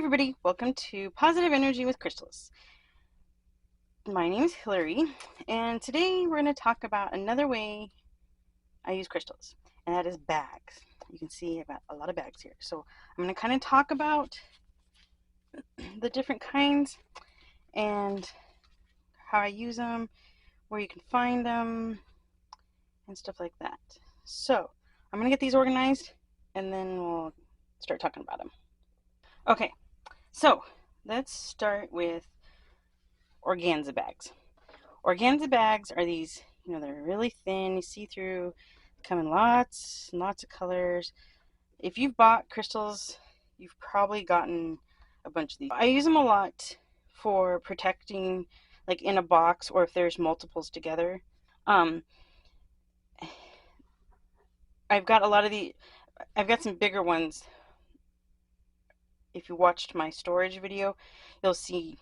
everybody, welcome to Positive Energy with Crystals. My name is Hillary, and today we're going to talk about another way I use crystals, and that is bags. You can see I've got a lot of bags here. So I'm going to kind of talk about the different kinds and how I use them, where you can find them, and stuff like that. So I'm going to get these organized, and then we'll start talking about them. Okay, so let's start with organza bags. Organza bags are these, they're really thin, see-through, come in lots and lots of colors. If you've bought crystals, you've probably gotten a bunch of these. I use them a lot for protecting, like in a box, or if there's multiples together. I've got a lot of I've got some bigger ones. If you watched my storage video, you'll see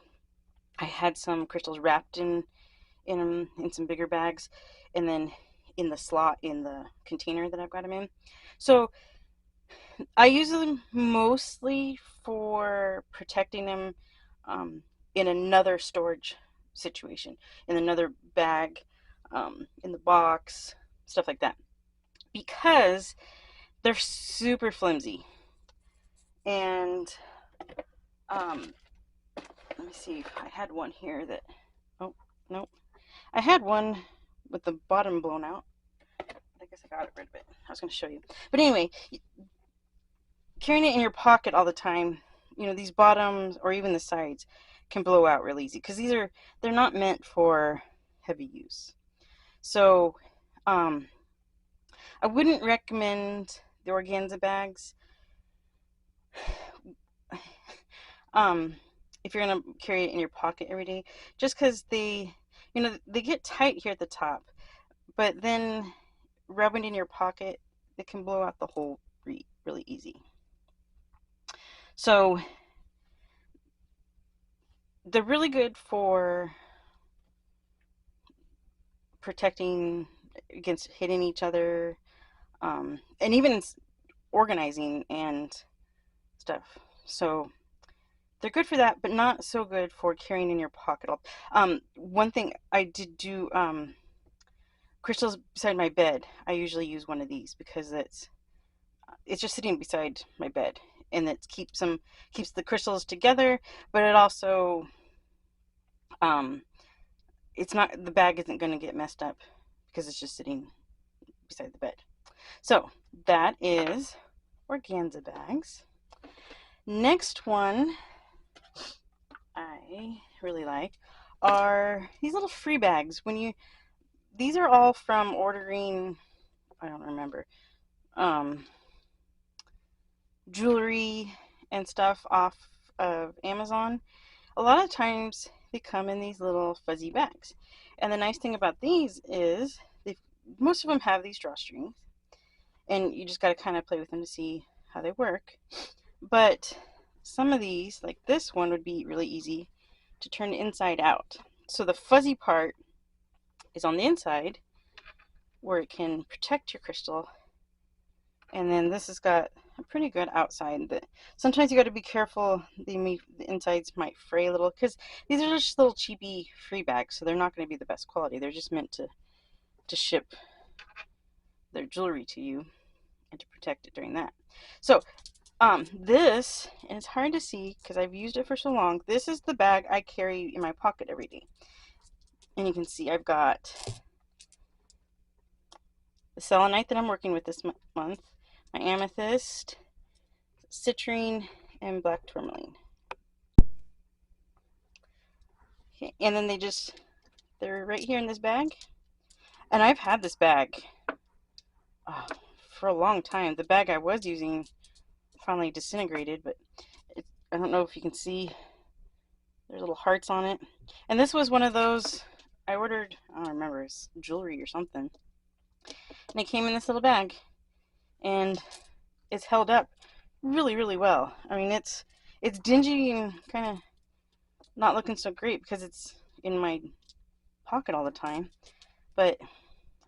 I had some crystals wrapped in some bigger bags, and then in the slot in the container that I've got them in. So I use them mostly for protecting them in another storage situation, in another bag, in the box, stuff like that, because they're super flimsy. And let me see, I had one here that, oh, nope. I had one with the bottom blown out. I guess I got rid of it. I was going to show you. But anyway, carrying it in your pocket all the time, these bottoms or even the sides can blow out real easy, because they're not meant for heavy use. So I wouldn't recommend the organza bags if you're going to carry it in your pocket every day, just because they get tight here at the top, but then rubbing in your pocket, it can blow out the hole really easy. So they're really good for protecting against hitting each other, and even organizing and stuff. So they're good for that, but not so good for carrying in your pocket. One thing I did do, crystals beside my bed. I usually use one of these because it's just sitting beside my bed, and it keeps the crystals together, but it also it's not, the bag isn't going to get messed up because it's just sitting beside the bed. So that is organza bags. Next one I really like are these little free bags. These are all from ordering, I don't remember, jewelry and stuff off of Amazon. A lot of times they come in these little fuzzy bags. And the nice thing about these is most of them have these drawstrings, and you just got to kind of play with them to see how they work. But some of these, like this one, would be really easy to turn inside out. So the fuzzy part is on the inside, where it can protect your crystal, and then this has got a pretty good outside. But sometimes you got to be careful. The insides might fray a little, because these are just little cheapy free bags, so they're not going to be the best quality. They're just meant to ship their jewelry to you and to protect it during that. So this, and it's hard to see because I've used it for so long, this is the bag I carry in my pocket every day. And you can see I've got the selenite that I'm working with this month, my amethyst, citrine, and black tourmaline. Okay, and then they're right here in this bag. And I've had this bag for a long time. The bag I was using finally disintegrated, but I don't know if you can see, there's little hearts on it. And this was one of those I ordered, I don't remember, it's jewelry or something. And it came in this little bag, and it's held up really, really well. I mean, it's dingy and kind of not looking so great because it's in my pocket all the time, but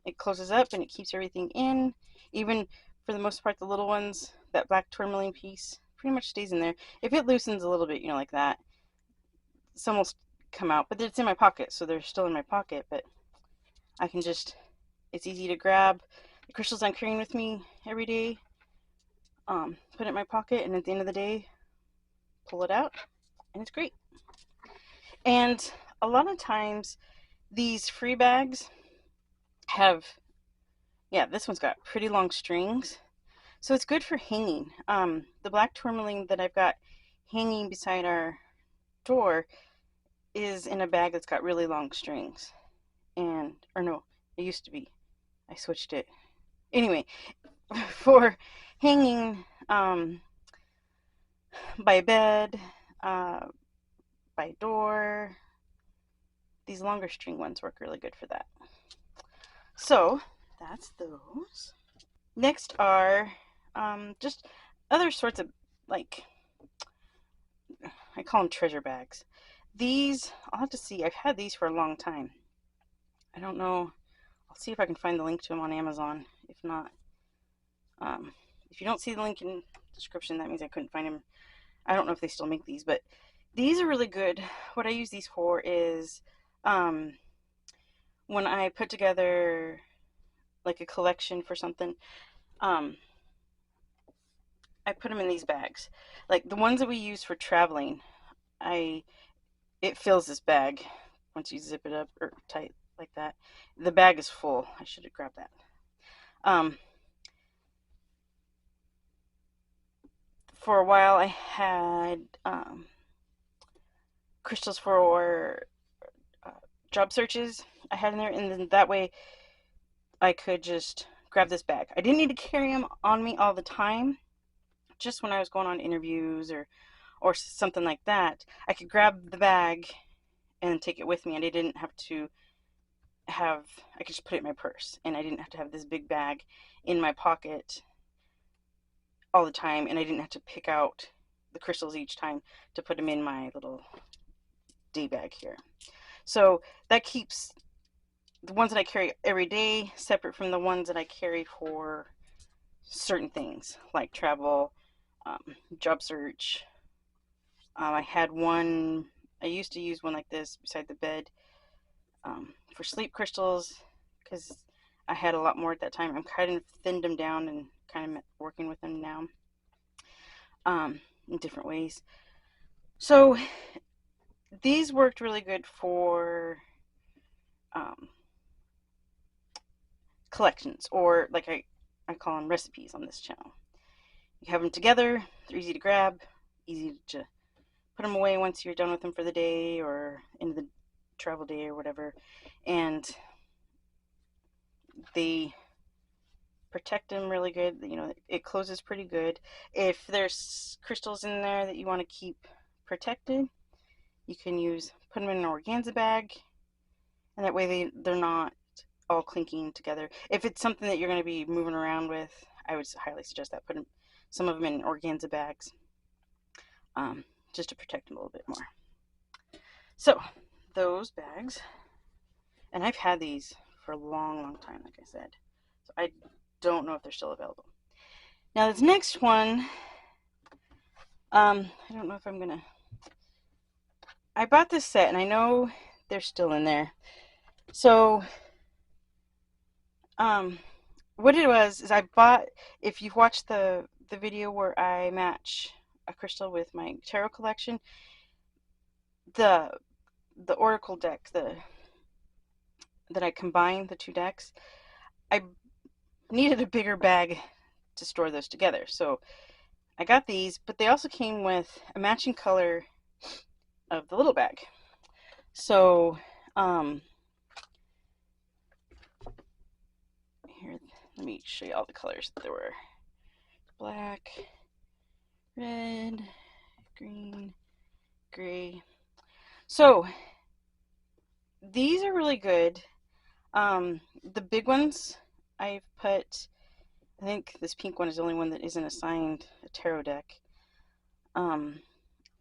it closes up and it keeps everything in. Even for the most part, the little ones, that black tourmaline piece pretty much stays in there. If it loosens a little bit, you know, like that, some will come out, but it's in my pocket, so they're still in my pocket, but I can just, it's easy to grab the crystals I'm carrying with me every day, put it in my pocket, and at the end of the day, pull it out, and it's great. And a lot of times, these free bags have, yeah, this one's got pretty long strings, so it's good for hanging. The black tourmaline that I've got hanging beside our door is in a bag that's got really long strings. And, or no, it used to be. I switched it. Anyway, for hanging by bed, by door, these longer string ones work really good for that. So that's those. Next are just other sorts of, like, I call them treasure bags. These, I'll have to see. I've had these for a long time. I don't know. I'll see if I can find the link to them on Amazon. If not, if you don't see the link in the description, that means I couldn't find them. I don't know if they still make these, but these are really good. What I use these for is when I put together like a collection for something, I put them in these bags. Like the ones that we use for traveling, it fills this bag once you zip it up or tight like that. The bag is full. I should have grabbed that. For a while I had crystals for job searches I had in there, and then that way I could just grab this bag. I didn't need to carry them on me all the time. Just when I was going on interviews or something like that, I could grab the bag and take it with me, and I didn't have to I could just put it in my purse, and I didn't have to have this big bag in my pocket all the time, and I didn't have to pick out the crystals each time to put them in my little day bag here. So that keeps the ones that I carry every day separate from the ones that I carry for certain things like travel, job search. I used to use one like this beside the bed for sleep crystals because I had a lot more at that time. I'm kind of thinned them down and kind of working with them now in different ways. So these worked really good for collections, or like I call them recipes on this channel. You have them together, they're easy to grab, easy to put them away once you're done with them for the day or into the travel day or whatever, and they protect them really good. You know, it closes pretty good. If there's crystals in there that you want to keep protected, you can put them in an organza bag, and that way they're not all clinking together. If it's something that you're going to be moving around with, I would highly suggest that. Put some of them in organza bags, just to protect them a little bit more. So those bags, and I've had these for a long time, like I said, so I don't know if they're still available. Now this next one, I don't know if I'm gonna, I bought this set and I know they're still in there. So what it was is I bought, if you've watched the video where I match a crystal with my tarot collection, the oracle deck, that I combined the two decks, I needed a bigger bag to store those together. So I got these, but they also came with a matching color of the little bag. So here, let me show you all the colors that there were. Black, red, green, gray. So these are really good. The big ones I've put, I think this pink one is the only one that isn't assigned a tarot deck. And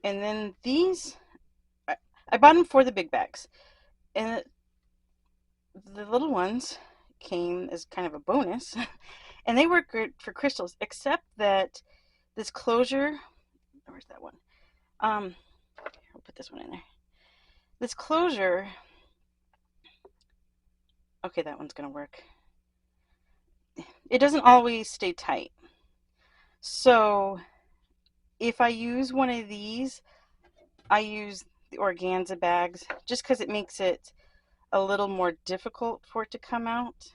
then these, I bought them for the big bags. And the little ones came as kind of a bonus. And they work good for crystals, except that this closure where's that one? I'll put this one in there. This closure, okay, that one's gonna work. It doesn't always stay tight. So if I use one of these, I use the organza bags just because it makes it a little more difficult for it to come out.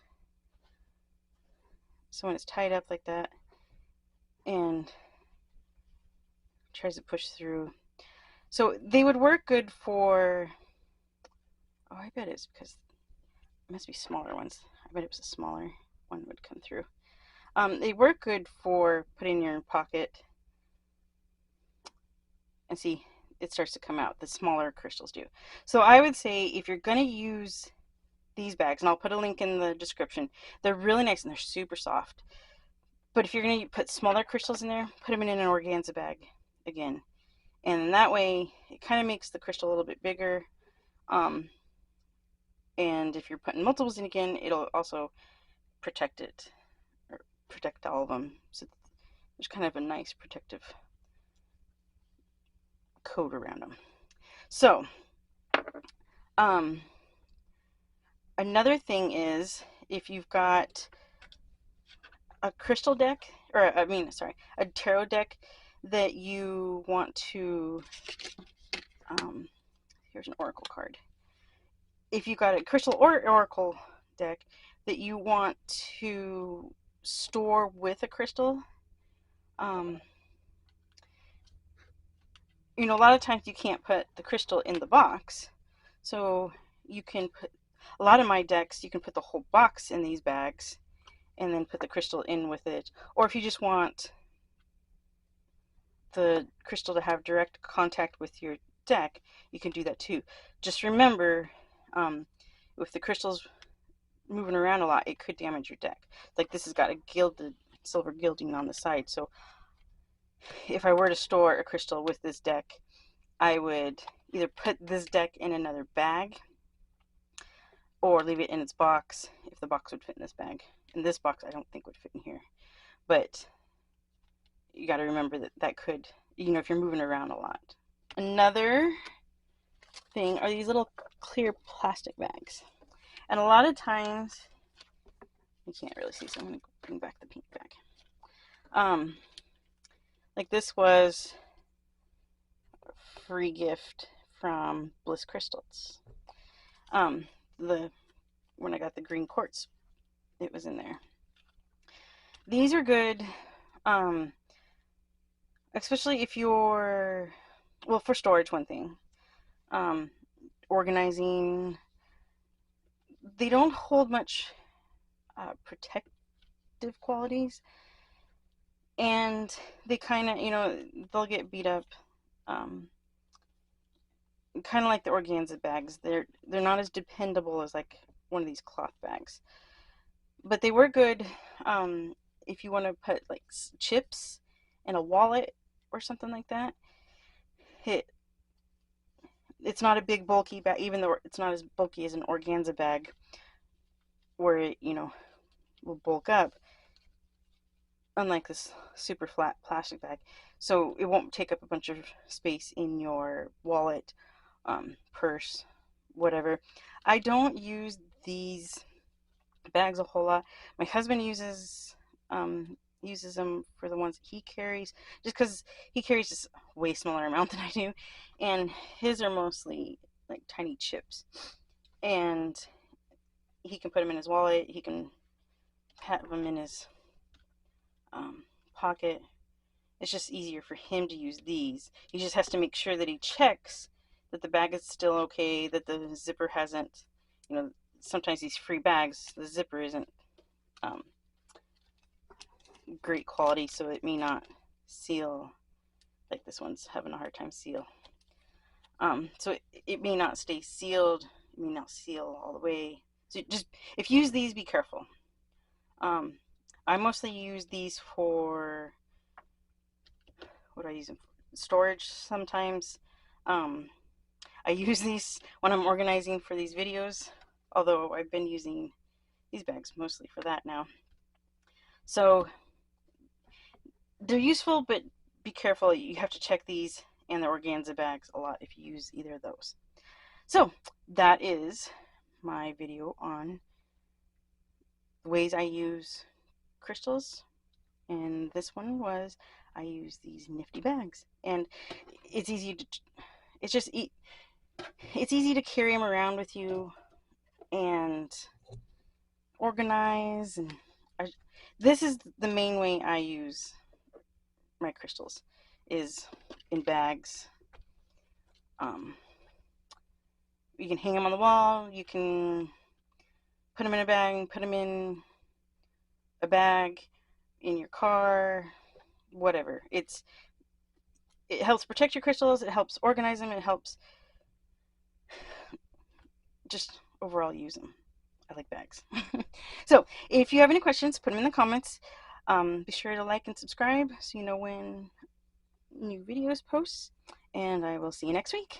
So when it's tied up like that and tries to push through. So they would work good for, oh, I bet it's because it must be smaller ones. I bet it was a smaller one would come through. They work good for putting in your pocket. And see, it starts to come out. The smaller crystals do. So I would say if you're going to use these bags, and I'll put a link in the description, they're really nice and they're super soft. But if you're going to put smaller crystals in there, put them in an organza bag again. And that way, it kind of makes the crystal a little bit bigger. And if you're putting multiples in again, it'll also protect it, or protect all of them. So there's kind of a nice protective coat around them. So, another thing is if you've got a crystal deck, or a tarot deck that you want to, here's an oracle card. If you've got a crystal or oracle deck that you want to store with a crystal, you know, a lot of times you can't put the crystal in the box, so you can put, a lot of my decks, you can put the whole box in these bags and then put the crystal in with it. Or if you just want the crystal to have direct contact with your deck, you can do that too. Just remember, if the crystal's moving around a lot, it could damage your deck. Like this has got a gilded silver gilding on the side, so if I were to store a crystal with this deck, I would either put this deck in another bag or leave it in its box if the box would fit in this bag. And this box I don't think would fit in here. But you got to remember that that could, you know, if you're moving around a lot. Another thing are these little clear plastic bags. And a lot of times, you can't really see, so I'm going to bring back the pink bag. Like this was a free gift from Bliss Crystals. When I got the green quartz, it was in there. These are good, especially if you're, well, for storage, one thing. Organizing, they don't hold much protective qualities, and they kind of, you know, they'll get beat up. Kind of like the organza bags, they're not as dependable as like one of these cloth bags, but they were good if you want to put like chips in a wallet or something like that. It's not a big bulky bag, even though it's not as bulky as an organza bag where it, you know, will bulk up, unlike this super flat plastic bag. So it won't take up a bunch of space in your wallet, purse, whatever. I don't use these bags a whole lot. My husband uses them for the ones he carries, just because he carries just a way smaller amount than I do, and his are mostly like tiny chips, and he can put them in his wallet, he can have them in his pocket. It's just easier for him to use these. He just has to make sure that he checks that the bag is still okay, that the zipper hasn't, you know, sometimes these free bags, the zipper isn't great quality, so it may not seal, like this one's having a hard time seal. So it may not stay sealed, it may not seal all the way. So just, if you use these, be careful. I mostly use these for, what do I use them for? Storage sometimes. I use these when I'm organizing for these videos, although I've been using these bags mostly for that now. So they're useful, but be careful. You have to check these and the organza bags a lot if you use either of those. So that is my video on the ways I use crystals, and this one was I use these nifty bags, and it's easy to it's just it's easy to carry them around with you and organize. And this is the main way I use my crystals, is in bags. You can hang them on the wall, you can put them in a bag, put them in a bag in your car, whatever. It helps protect your crystals, it helps organize them, it helps just overall use them. I like bags. So if you have any questions, put them in the comments. Be sure to like and subscribe so you know when new videos post, and I will see you next week.